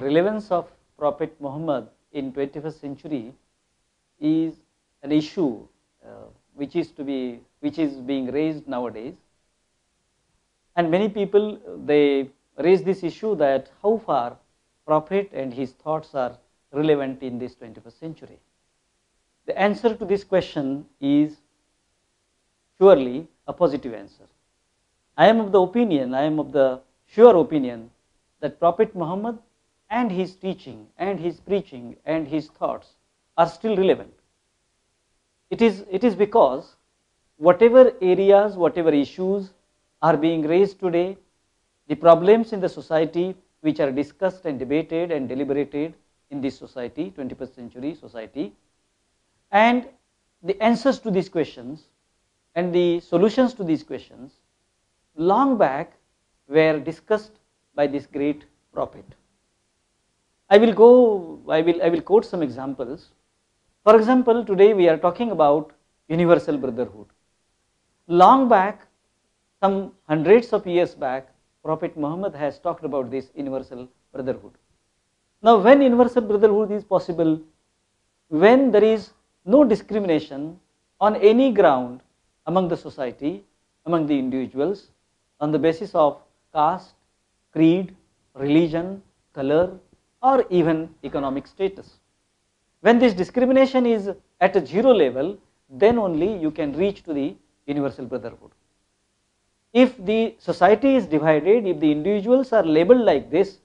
relevance of Prophet Muhammad in 21st century is an issue which is being raised nowadays, and many people they raise this issue that how far Prophet and his thoughts are relevant in this 21st century. The answer to this question is surely a positive answer. I am of the sure opinion that Prophet Muhammad and his teaching and his preaching and his thoughts are still relevant. It is because whatever areas, whatever issues are being raised today, the problems in the society which are discussed and debated and deliberated in this society, 21st century society, and the answers to these questions and the solutions to these questions long back were discussed by this great prophet. I will quote some examples. For example, today we are talking about universal brotherhood. Long back, some hundreds of years back, Prophet Muhammad has talked about this universal brotherhood. Now, when universal brotherhood is possible, when there is no discrimination on any ground among the society, among the individuals, on the basis of caste, creed, religion, color, or even economic status. When this discrimination is at a zero level, then only you can reach to the universal brotherhood. If the society is divided, if the individuals are labeled like this,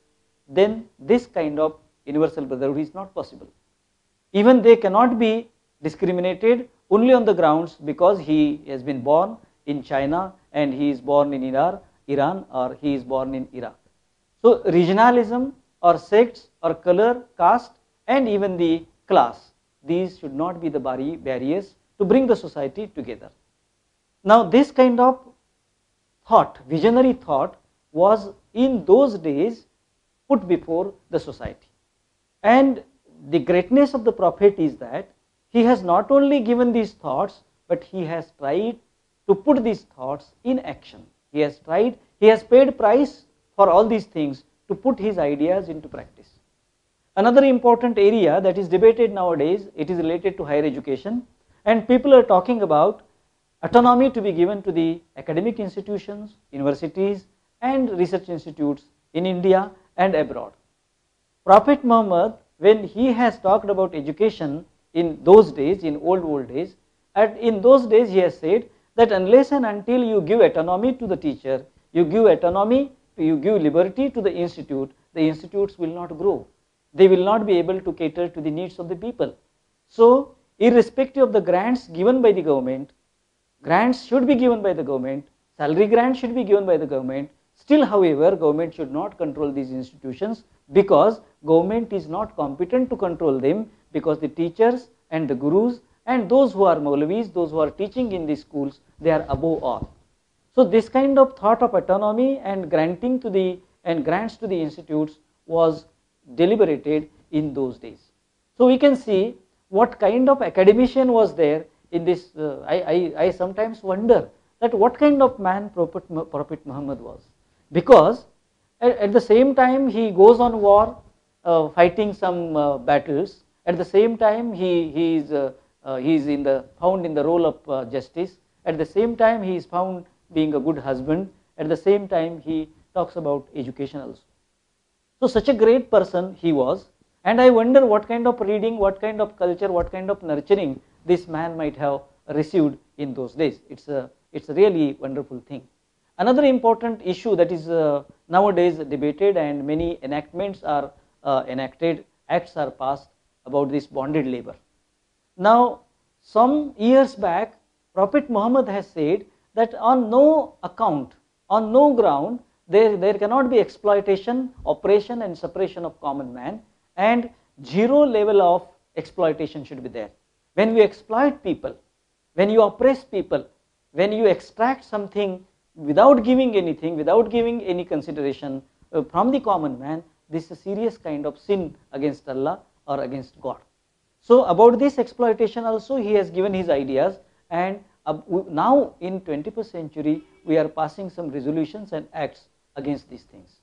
then this kind of universal brotherhood is not possible. Even they cannot be discriminated only on the grounds because he has been born in China and he is born in Iran, or he is born in Iraq. So regionalism or sects or color, caste, and even the class, these should not be the barriers to bring the society together. Now this kind of thought, visionary thought, was in those days put before the society. And the greatness of the prophet is that he has not only given these thoughts, but he has tried to put these thoughts in action. He has paid price for all these things to put his ideas into practice. Another important area that is debated nowadays, it is related to higher education, and people are talking about autonomy to be given to the academic institutions, universities and research institutes in India and abroad. Prophet Muhammad, when he has talked about education in those days, in old days, in those days he has said that unless and until you give autonomy to the teacher, you give liberty to the institutes will not grow. They will not be able to cater to the needs of the people. So irrespective of the grants given by the government, grants should be given by the government, salary grants should be given by the government. Still, however, government should not control these institutions because government is not competent to control them, because the teachers and the gurus and those who are Maulavis, those who are teaching in these schools, they are above all. So this kind of thought of autonomy and grants to the institutes was deliberated in those days. So we can see what kind of academician was there in this. I sometimes wonder that what kind of man Prophet Muhammad was, because at the same time he goes on war, fighting some battles. At the same time he is found in the role of justice. At the same time he is found being a good husband. At the same time he talks about education also. So such a great person he was, and I wonder what kind of reading, what kind of culture, what kind of nurturing this man might have received in those days. It's a really wonderful thing. Another important issue that is nowadays debated, and many enactments are enacted, acts are passed about this bonded labor. Now some years back Prophet Muhammad has said that on no account, on no ground, there cannot be exploitation, oppression and suppression of common man, and zero level of exploitation should be there. When we exploit people, when you oppress people, when you extract something without giving anything, without giving any consideration from the common man, this is a serious kind of sin against Allah or against God. So about this exploitation also he has given his ideas, and now in 21st century we are passing some resolutions and acts against these things.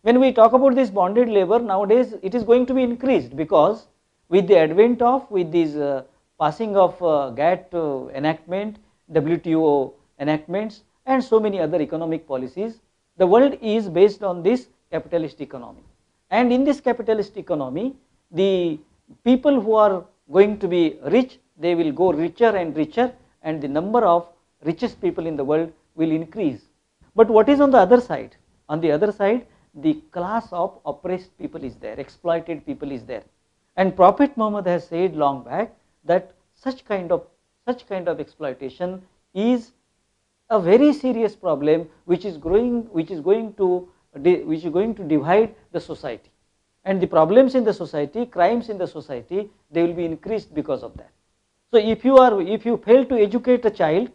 When we talk about this bonded labor, nowadays it is going to be increased, because with the advent of, with this passing of GATT enactment, WTO enactments, and so many other economic policies, the world is based on this capitalist economy. And in this capitalist economy, the people who are going to be rich, they will go richer and richer, and the number of richest people in the world will increase. But what is on the other side? On the other side, the class of oppressed people is there, exploited people is there. And Prophet Muhammad has said long back that such kind of exploitation is a very serious problem, which is going to divide the society. And the problems in the society, crimes in the society, they will be increased because of that. So if you fail to educate a child,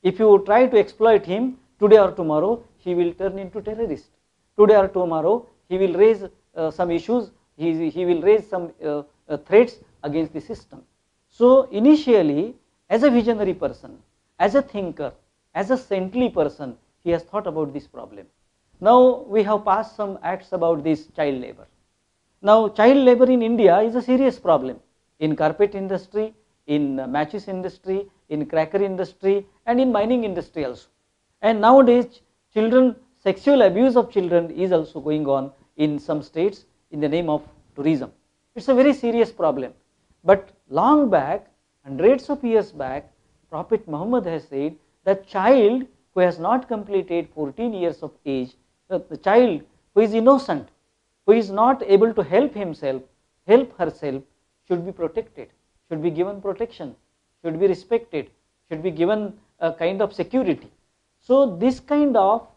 if you try to exploit him, today or tomorrow he will turn into terrorist. Today or tomorrow he will raise some issues, he will raise some threats against the system. So initially, as a visionary person, as a thinker, as a saintly person, he has thought about this problem. Now we have passed some acts about this child labor. Now child labor in India is a serious problem, in carpet industry, in matches industry, in cracker industry, and in mining industry also. And nowadays sexual abuse of children is also going on in some states in the name of tourism. It's a very serious problem. But long back, hundreds of years back, Prophet Muhammad has said that child who has not completed 14 years of age, the child who is innocent, who is not able to help himself, help herself, should be protected, should be given protection, should be respected, should be given a kind of security. So this kind of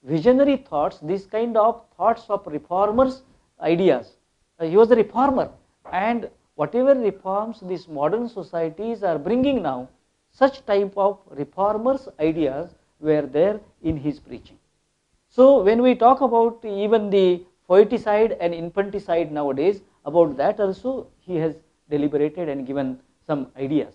visionary thoughts, this kind of thoughts of reformers' ideas. He was a reformer, and whatever reforms these modern societies are bringing now, such type of reformers' ideas were there in his preaching. So when we talk about even the foeticide and infanticide nowadays, about that also he has deliberated and given some ideas.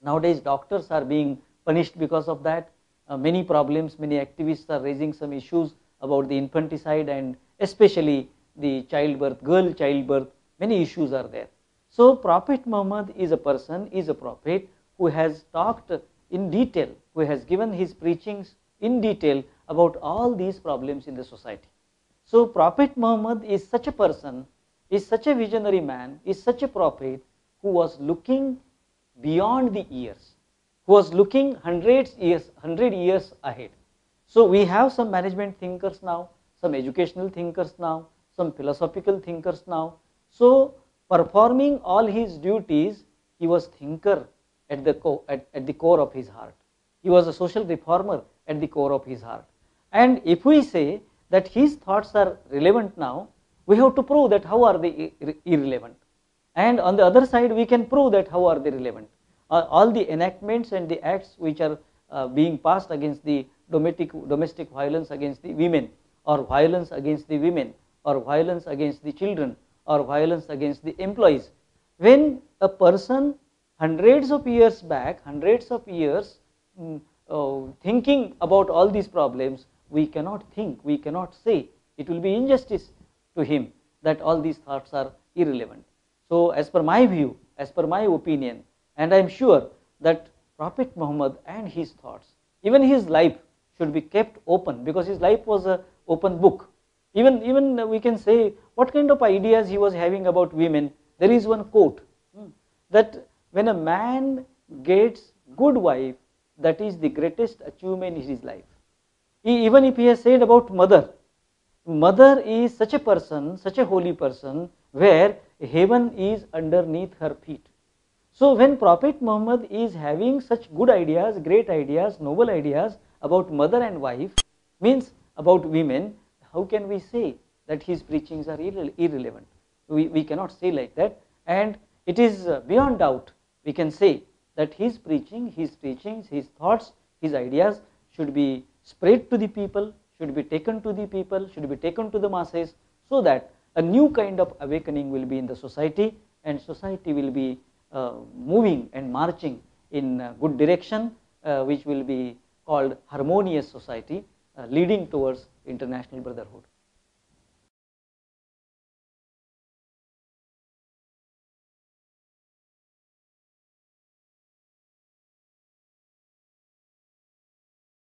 Nowadays doctors are being punished because of that. Many problems, many activists are raising some issues about the infanticide and especially the childbirth, girl childbirth, many issues are there. So Prophet Muhammad is a person, is a prophet who has talked in detail, who has given his preachings in detail about all these problems in the society. So Prophet Muhammad is such a person, is such a visionary man, is such a prophet who was looking beyond the years, who was looking 100 years ahead. So we have some management thinkers now, some educational thinkers now, some philosophical thinkers now. So performing all his duties, he was thinker at the core of his heart. He was a social reformer at the core of his heart. And if we say that his thoughts are relevant now, we have to prove that how are they irrelevant. And on the other side, we can prove that how are they relevant. All the enactments and the acts which are being passed against the domestic violence against the women, or violence against the women, or violence against the children, or violence against the employees. When a person hundreds of years back, hundreds of years thinking about all these problems, we cannot think, we cannot say, it will be injustice to him that all these thoughts are irrelevant. So as per my view, as per my opinion, and I am sure that Prophet Muhammad and his thoughts, even his life should be kept open, because his life was an open book. Even we can say what kind of ideas he was having about women. There is one quote that when a man gets good wife, that is the greatest achievement in his life. Even if he has said about mother, mother is such a person, such a holy person, where heaven is underneath her feet. So when Prophet Muhammad is having such good ideas, great ideas, noble ideas about mother and wife, means about women, how can we say that his preachings are irrelevant? We cannot say like that, and it is beyond doubt we can say that his preaching, his teachings, his thoughts, his ideas should be spread to the people, should be taken to the people, should be taken to the masses, so that a new kind of awakening will be in the society, and society will be moving and marching in a good direction, which will be called harmonious society, leading towards international brotherhood.